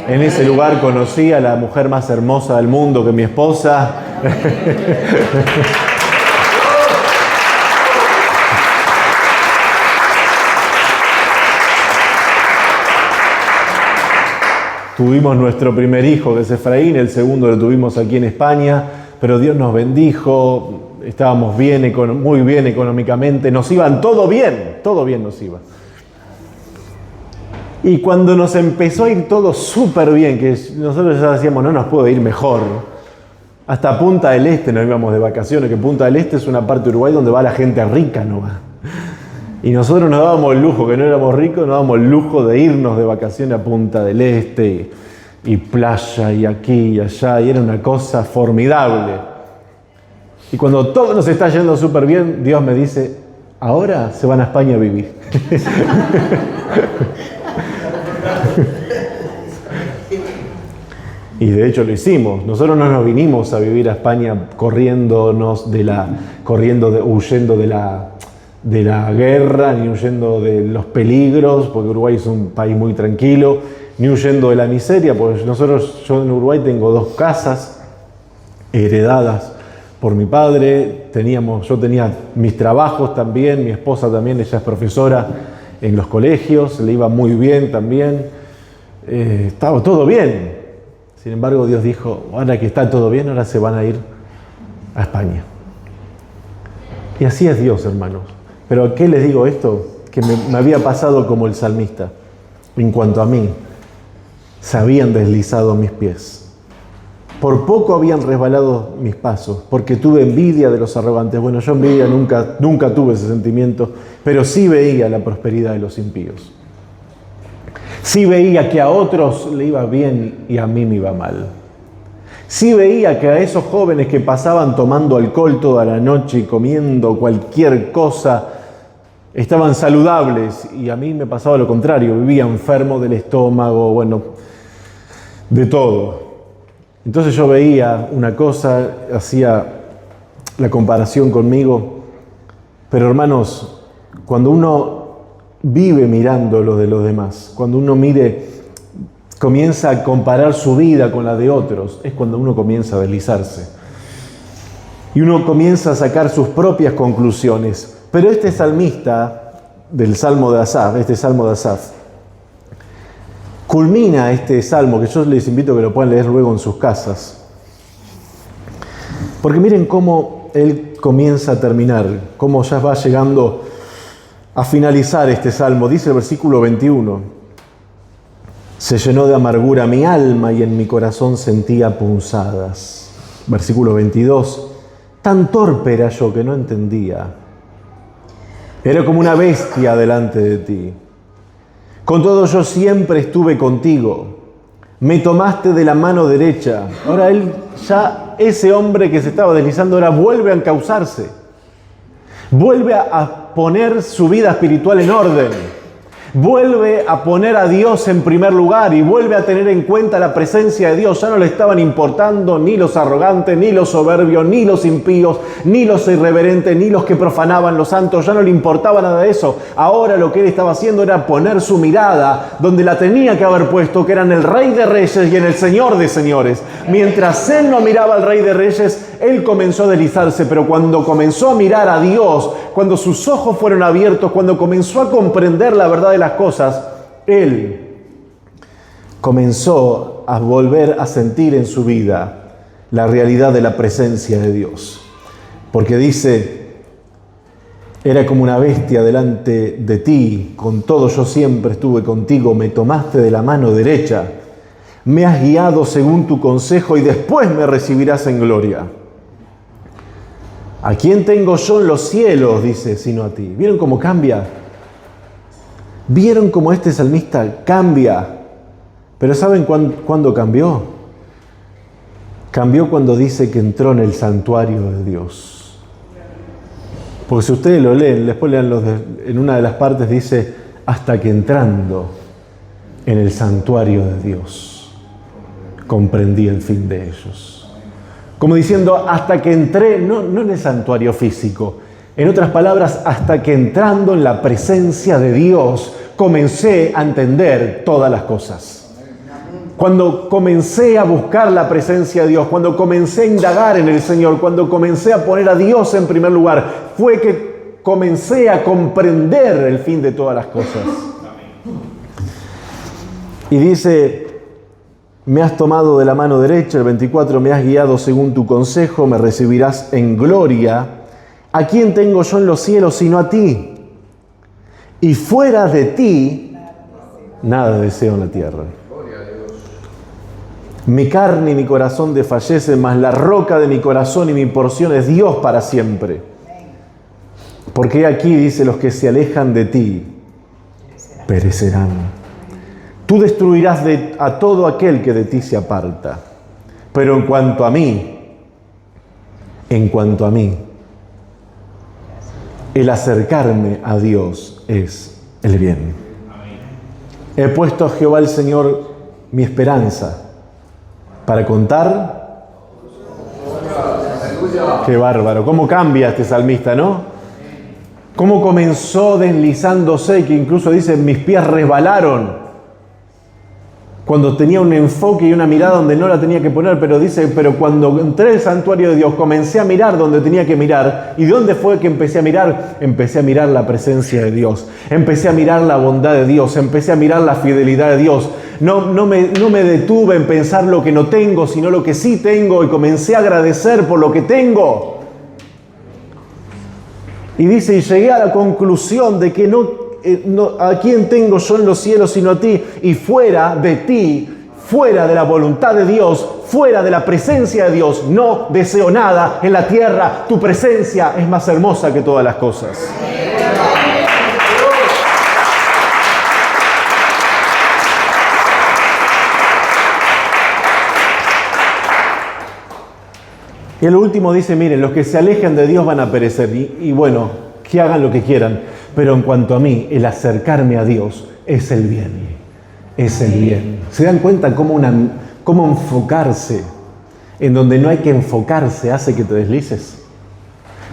En ese lugar conocí a la mujer más hermosa del mundo, que mi esposa. Tuvimos nuestro primer hijo, que es Efraín, el segundo lo tuvimos aquí en España, pero Dios nos bendijo, estábamos bien, muy bien económicamente, nos iban todo bien nos iba. Y cuando nos empezó a ir todo súper bien, que nosotros ya decíamos, no nos puede ir mejor, hasta Punta del Este nos íbamos de vacaciones, que Punta del Este es una parte de Uruguay donde va la gente rica, no va. Y nosotros nos dábamos el lujo, que no éramos ricos, nos dábamos el lujo de irnos de vacaciones a Punta del Este, y playa, y aquí y allá, y era una cosa formidable. Y cuando todo nos está yendo súper bien, Dios me dice, ahora se van a España a vivir. Y de hecho lo hicimos. Nosotros no nos vinimos a vivir a España huyendo de la guerra, ni huyendo de los peligros, porque Uruguay es un país muy tranquilo, ni huyendo de la miseria, porque yo en Uruguay tengo 2 casas heredadas por mi padre, yo tenía mis trabajos también, mi esposa también, ella es profesora en los colegios, le iba muy bien también, estaba todo bien. Sin embargo, Dios dijo, ahora que está todo bien, ahora se van a ir a España. Y así es Dios, hermanos. Pero ¿a qué les digo esto? Que me había pasado como el salmista. En cuanto a mí, se habían deslizado mis pies. Por poco habían resbalado mis pasos, porque tuve envidia de los arrogantes. Bueno, yo envidia nunca tuve ese sentimiento, pero sí veía la prosperidad de los impíos. Sí veía que a otros le iba bien y a mí me iba mal. Sí veía que a esos jóvenes que pasaban tomando alcohol toda la noche y comiendo cualquier cosa, estaban saludables y a mí me pasaba lo contrario, vivía enfermo del estómago, bueno, de todo. Entonces yo veía una cosa, hacía la comparación conmigo, pero hermanos, cuando uno vive mirando lo de los demás, cuando uno comienza a comparar su vida con la de otros, es cuando uno comienza a deslizarse. Y uno comienza a sacar sus propias conclusiones. Pero este salmista del Salmo de Asaf, culmina este salmo, que yo les invito a que lo puedan leer luego en sus casas. Porque miren cómo él comienza a terminar, cómo ya va llegando a finalizar este salmo. Dice el versículo 21, se llenó de amargura mi alma y en mi corazón sentía punzadas. Versículo 22, tan torpe era yo que no entendía. Era como una bestia delante de ti. Con todo yo siempre estuve contigo. Me tomaste de la mano derecha. Ahora ese hombre que se estaba deslizando, ahora vuelve a encauzarse. Vuelve a poner su vida espiritual en orden. Vuelve a poner a Dios en primer lugar y vuelve a tener en cuenta la presencia de Dios. Ya no le estaban importando ni los arrogantes, ni los soberbios, ni los impíos, ni los irreverentes, ni los que profanaban los santos. Ya no le importaba nada de eso. Ahora lo que él estaba haciendo era poner su mirada donde la tenía que haber puesto, que era en el Rey de Reyes y en el Señor de Señores. Mientras él no miraba al Rey de Reyes, él comenzó a deslizarse. Pero cuando comenzó a mirar a Dios, cuando sus ojos fueron abiertos, cuando comenzó a comprender la verdad de las cosas, él comenzó a volver a sentir en su vida la realidad de la presencia de Dios. Porque dice, era como una bestia delante de ti, con todo yo siempre estuve contigo, me tomaste de la mano derecha, me has guiado según tu consejo y después me recibirás en gloria. ¿A quién tengo yo en los cielos? Dice, sino a ti. ¿Vieron cómo cambia? ¿Vieron cómo este salmista cambia? Pero ¿saben cuándo cambió? Cambió cuando dice que entró en el santuario de Dios. Porque si ustedes lo leen, después lean en una de las partes dice, hasta que entrando en el santuario de Dios, comprendí el fin de ellos. Como diciendo, hasta que entré, no en el santuario físico, en otras palabras, hasta que entrando en la presencia de Dios, comencé a entender todas las cosas. Cuando comencé a buscar la presencia de Dios, cuando comencé a indagar en el Señor, cuando comencé a poner a Dios en primer lugar, fue que comencé a comprender el fin de todas las cosas. Y dice, me has tomado de la mano derecha, el 24, me has guiado según tu consejo, me recibirás en gloria. ¿A quién tengo yo en los cielos sino a ti? Y fuera de ti, nada deseo en la tierra. Mi carne y mi corazón desfallecen, mas la roca de mi corazón y mi porción es Dios para siempre. Porque aquí dice, los que se alejan de ti perecerán. Tú destruirás a todo aquel que de ti se aparta. Pero en cuanto a mí, el acercarme a Dios es el bien. He puesto a Jehová el Señor mi esperanza para contar. Qué bárbaro, cómo cambia este salmista, ¿no? Cómo comenzó deslizándose, que incluso dice, mis pies resbalaron. Cuando tenía un enfoque y una mirada donde no la tenía que poner, pero dice, pero cuando entré al santuario de Dios, comencé a mirar donde tenía que mirar. ¿Y dónde fue que empecé a mirar? Empecé a mirar la presencia de Dios. Empecé a mirar la bondad de Dios. Empecé a mirar la fidelidad de Dios. No me detuve en pensar lo que no tengo, sino lo que sí tengo. Y comencé a agradecer por lo que tengo. Y dice, y llegué a la conclusión de que ¿a quién tengo yo en los cielos sino a ti? Y fuera de ti, fuera de la voluntad de Dios, fuera de la presencia de Dios, no deseo nada en la tierra. Tu presencia es más hermosa que todas las cosas. Y el último dice, miren, los que se alejen de Dios van a perecer. Y bueno, que hagan lo que quieran. Pero en cuanto a mí, el acercarme a Dios es el bien. Es el bien. ¿Se dan cuenta cómo enfocarse en donde no hay que enfocarse hace que te deslices?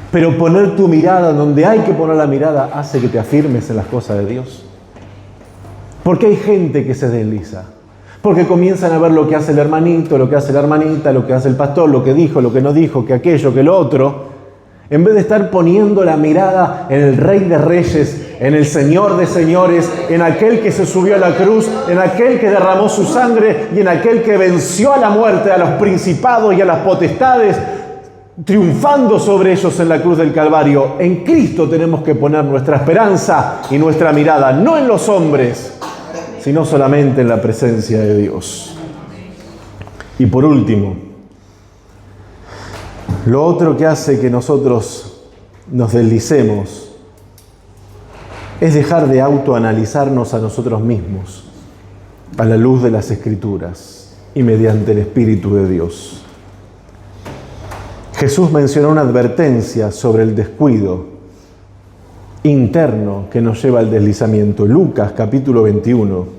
Pero poner tu mirada donde hay que poner la mirada hace que te afirmes en las cosas de Dios. Porque hay gente que se desliza. Porque comienzan a ver lo que hace el hermanito, lo que hace la hermanita, lo que hace el pastor, lo que dijo, lo que no dijo, que aquello, que lo otro. En vez de estar poniendo la mirada en el Rey de Reyes, en el Señor de Señores, en aquel que se subió a la cruz, en aquel que derramó su sangre y en aquel que venció a la muerte, a los principados y a las potestades, triunfando sobre ellos en la cruz del Calvario. En Cristo tenemos que poner nuestra esperanza y nuestra mirada, no en los hombres, sino solamente en la presencia de Dios. Y por último, lo otro que hace que nosotros nos deslicemos es dejar de autoanalizarnos a nosotros mismos a la luz de las Escrituras y mediante el Espíritu de Dios. Jesús mencionó una advertencia sobre el descuido interno que nos lleva al deslizamiento. Lucas capítulo 21.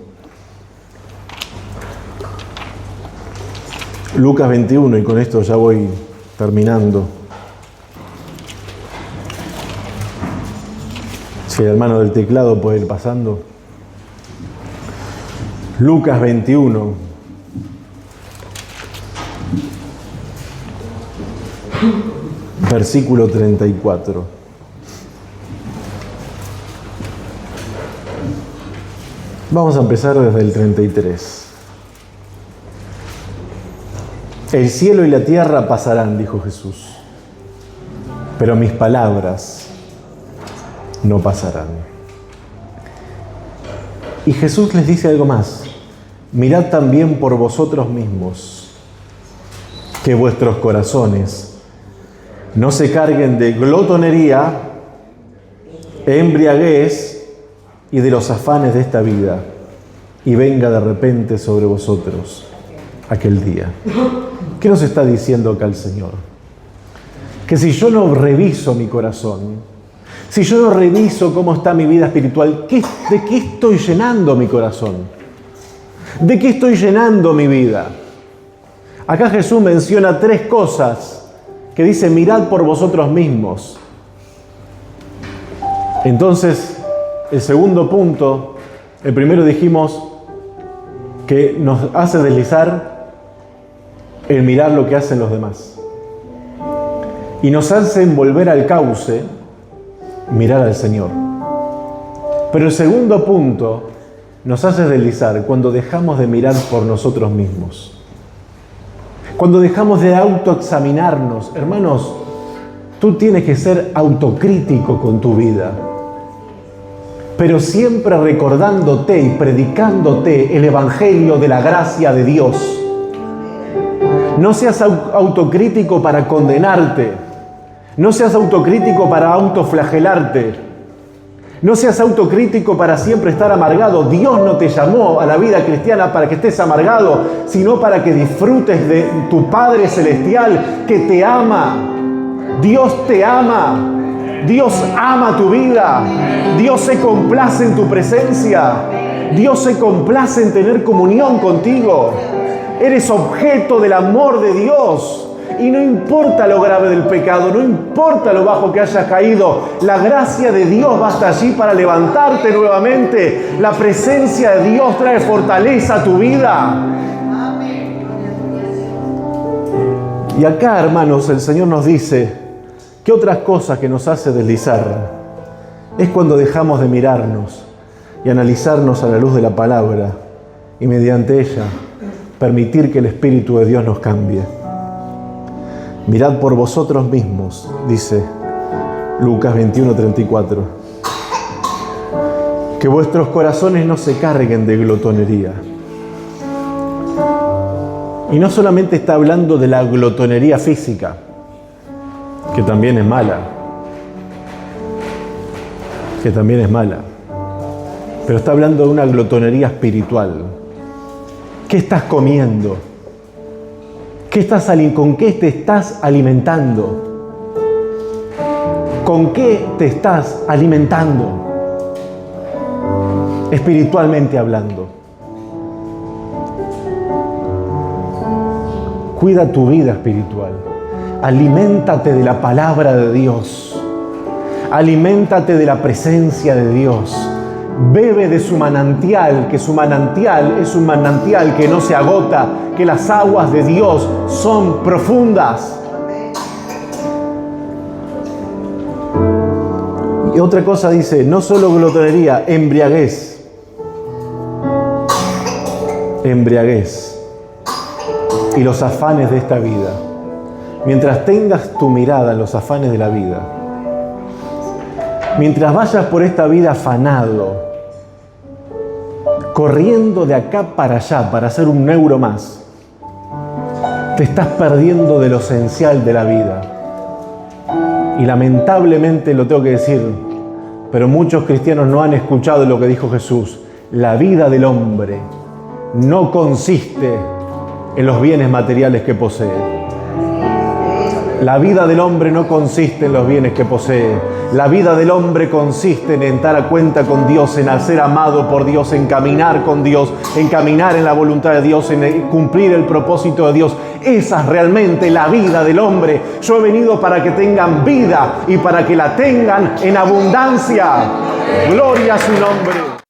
Lucas 21, y con esto ya voy terminando. Si el hermano del teclado puede ir pasando. Lucas 21. Versículo 34. Vamos a empezar desde el 33. El cielo y la tierra pasarán, dijo Jesús, pero mis palabras no pasarán. Y Jesús les dice algo más. Mirad también por vosotros mismos, que vuestros corazones no se carguen de glotonería, embriaguez y de los afanes de esta vida, y venga de repente sobre vosotros aquel día. ¿Qué nos está diciendo acá el Señor? Que si yo no reviso mi corazón, si yo no reviso cómo está mi vida espiritual, ¿de qué estoy llenando mi corazón? ¿De qué estoy llenando mi vida? Acá Jesús menciona 3 cosas que dice: mirad por vosotros mismos. Entonces, el segundo punto, el primero dijimos que nos hace deslizar el mirar lo que hacen los demás. Y nos hacen volver al cauce, mirar al Señor. Pero el segundo punto nos hace deslizar cuando dejamos de mirar por nosotros mismos. Cuando dejamos de autoexaminarnos. Hermanos, tú tienes que ser autocrítico con tu vida, pero siempre recordándote y predicándote el Evangelio de la gracia de Dios. No seas autocrítico para condenarte. No seas autocrítico para autoflagelarte. No seas autocrítico para siempre estar amargado. Dios no te llamó a la vida cristiana para que estés amargado, sino para que disfrutes de tu Padre Celestial que te ama. Dios te ama. Dios ama tu vida. Dios se complace en tu presencia. Dios se complace en tener comunión contigo. Eres objeto del amor de Dios. Y no importa lo grave del pecado, no importa lo bajo que hayas caído, la gracia de Dios va hasta allí para levantarte nuevamente. La presencia de Dios trae fortaleza a tu vida. Y acá, hermanos, el Señor nos dice que otras cosas que nos hace deslizar es cuando dejamos de mirarnos y analizarnos a la luz de la palabra y mediante ella permitir que el Espíritu de Dios nos cambie. Mirad por vosotros mismos, dice Lucas 21:34, que vuestros corazones no se carguen de glotonería. Y no solamente está hablando de la glotonería física, que también es mala, pero está hablando de una glotonería espiritual. ¿Qué estás comiendo? ¿Con qué te estás alimentando? ¿Con qué te estás alimentando? Espiritualmente hablando. Cuida tu vida espiritual. Aliméntate de la palabra de Dios. Aliméntate de la presencia de Dios. Bebe de su manantial, que su manantial es un manantial que no se agota, que las aguas de Dios son profundas. Y otra cosa dice, no solo glotonería, embriaguez. Embriaguez. Y los afanes de esta vida. Mientras tengas tu mirada en los afanes de la vida, mientras vayas por esta vida afanado, corriendo de acá para allá para hacer un euro más, te estás perdiendo de lo esencial de la vida. Y lamentablemente lo tengo que decir, pero muchos cristianos no han escuchado lo que dijo Jesús. La vida del hombre no consiste en los bienes materiales que posee. La vida del hombre no consiste en los bienes que posee. La vida del hombre consiste en dar a cuenta con Dios, en ser amado por Dios, en caminar con Dios, en caminar en la voluntad de Dios, en cumplir el propósito de Dios. Esa es realmente la vida del hombre. Yo he venido para que tengan vida y para que la tengan en abundancia. Gloria a su nombre.